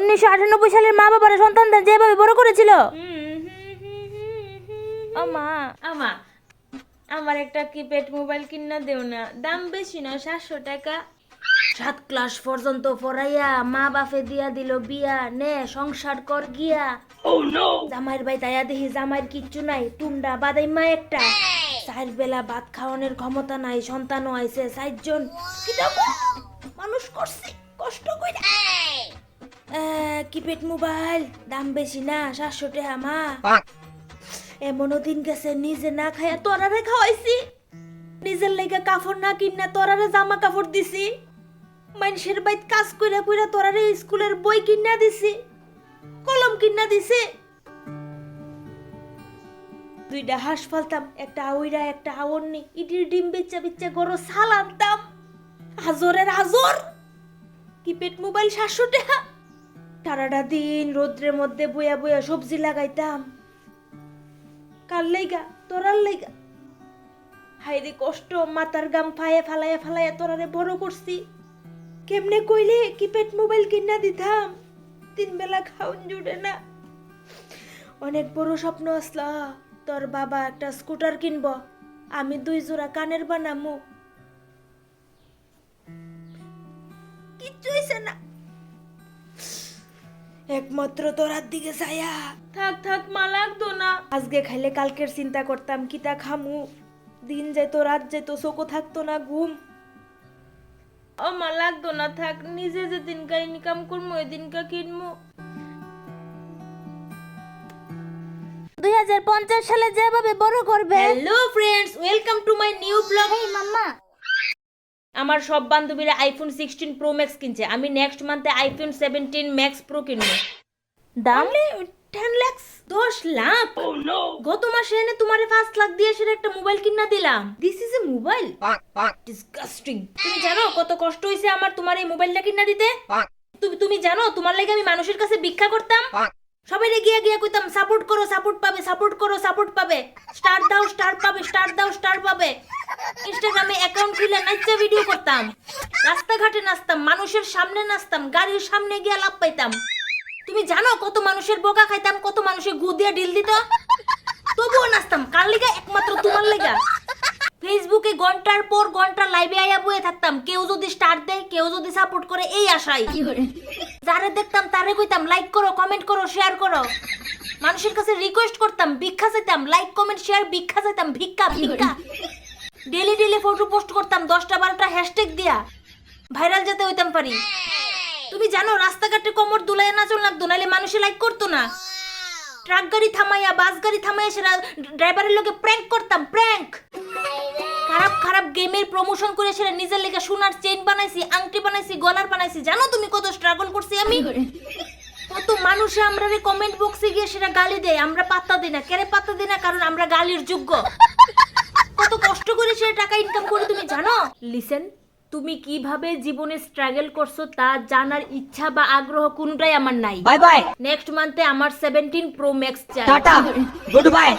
1998 সালের মা বাবারা সন্তানদের যেভাবে বড় করেছিল। আমা আমা আমার একটা কিপ্যাড মোবাইল কিনা দেও না, দাম বেশি না, 700 টাকা। 7 ক্লাস পর্যন্ত পড়াইয়া মা বাপে দিয়া দিল বিয়া, নে সংসার কর গিয়া। জামাইয়ের বাই তাইয়া দেখি জামাইয়ের কিচ্ছু নাই, টুন্ডা বাদাই মা একটা। 4 বেলা ভাত খাওয়ানোর ক্ষমতা নাই, সন্তানও আইছে 4 জন। মানুষ করছে কষ্ট কইরা। কিপ্যাড মোবাইল দাম বেশি না, 700 টাকা মা। এমনও দিন গেছে নিজে না খাইয়া তোরারে খাওয়াইছি, নিজের লেগে কাপড় না কিনা তোরারে জামা কাপড় দিছি, মানুষের বাইত কাজ কইরা কইরা তোরারে স্কুলের বই কিনা দিছি, কলম কিনা দিছি। 2টা হাঁস ফালতাম, একটা আউইরা একটা আওরনি, ইটির ডিম বেচা বেচা গরো সাল আনতাম। হাজরের হাজর কিপ্যাড মোবাইল 700 টাকা। সারাটা দিন রোদ্রের মধ্যে বইয়া বইয়া সবজি লাগাইতাম, কার লাইগা? তোরার লাইগা। হাইরে কষ্ট, মাথার গাম ফায়ে ফালাইয়া ফালাইয়া তোরারে বড় করছি। কেমনে কইলে কিপ্যাড মোবাইল কিনা দিতাম, 3 বেলা খাওন জুড়ে না। অনেক বড় স্বপ্ন আসলা, তোর বাবা একটা স্কুটার কিনবো, আমি 2 জোড়া কানের বানামু। কিচ্ছু হইছে না, একমাত্র তোরার দিকে ছায়া। থাক থাক মা, লাগতো না। আজকে খাইলে কালকের চিন্তা করতাম কিতা খামু, দিন যেত রাত যেত, চোখও থাকতো না ঘুম। ও মা লাগতো না, থাক, নিজে যে দিনকা ইনকাম করবো ওই দিনকা কিনবো। 2050 সালে যেভাবে বড় করবে। Hello friends, welcome to my new blog. Hey mamma, আমার সব বান্ধবীরা আইফোন 16 প্রো ম্যাক্স কিনছে, আমি নেক্সট মান্থে আইফোন 17 ম্যাক্স প্রো কিনবো। দাম 10 লাখ, 10 লাখ। গত মাসে এনে তোমারে 5 লাখ দিয়ে সেটা একটা মোবাইল কিনা দিলাম। This is a mobile, disgusting. তুমি জানো কত কষ্ট হইছে আমার তোমার এই মোবাইলটা কিনা দিতে? তুমি জানো তোমার লাগি আমি মানুষের কাছে ভিক্ষা করতাম, সবাই গিয়া গিয়া কইতাম সাপোর্ট করো, সাপোর্ট পাবে, সাপোর্ট করো, সাপোর্ট পাবে, স্টার দাও, স্টার পাবে, স্টার দাও, স্টার পাবে। ইনস্টাগ্রামে অ্যাকাউন্ট খুলে নাচা ভিডিও করতাম, রাস্তাঘাটে নাচতাম, মানুষের সামনে নাচতাম, গাড়ির সামনে গিয়া লাভ পাইতাম। তুমি জানো কত মানুষের বোকা খাইতাম, কত মানুষের গু দিয়া ডিল দিত, তবুও নাচতাম। কার লিগা? একমাত্র তোমার লিগা। ফেসবুকে ঘন্টার পর ঘন্টা লাইভে আইয়া বয়ে থাকতাম, কেউ যদি স্টার দেয়, কেউ যদি সাপোর্ট করে, এই আশায়। যারে দেখতাম তারে কইতাম লাইক করো, কমেন্ট করো, শেয়ার করো। মানুষের কাছে রিকোয়েস্ট করতাম, ভিক্ষা চাইতাম, লাইক কমেন্ট শেয়ার, ভিক্ষা চাইতাম, ভিক্ষা ভিক্ষা। ডেলি ডেলি ফটো পোস্ট করতাম 10টা 12টা হ্যাশট্যাগ দিয়া, ভাইরাল যেতে হইতাম পারি। তুমি জানো রাস্তাঘাটে কোমর দুলাইয়া নাচন লাগতো, নাইলে মানুষে লাইক করতো না। ট্রাক গাড়ি থামাইয়া, বাস গাড়ি থামাইয়া সেটা ড্রাইভারের লোকে প্র্যাঙ্ক করতাম, প্র্যাঙ্ক। খারাপ খারাপ গেমের প্রমোশন করে সেটা নিজের লেগে সোনার চেইন বানাইছি, আংটি বানাইছি, গলার বানাইছি। জানো তুমি কত স্ট্রাগল করছি আমি? কত মানুষে আমরা কমেন্ট বক্সে গিয়ে সেটা গালি দেয়, আমরা পাত্তা দিই না। কেন পাত্তা দিই না? কারণ আমরা গালির যোগ্য। কত কষ্ট করে সেটা টাকা ইনকাম করি তুমি জানো? লিসেন, তুমি কিভাবে জীবনে স্ট্রাগল করছো তা জানার ইচ্ছা বা আগ্রহ কোনটাই আমার নাই। Bye bye. নেক্সট মান্থে আমার 17 প্রো ম্যাক্স চাই। Tata, good bye.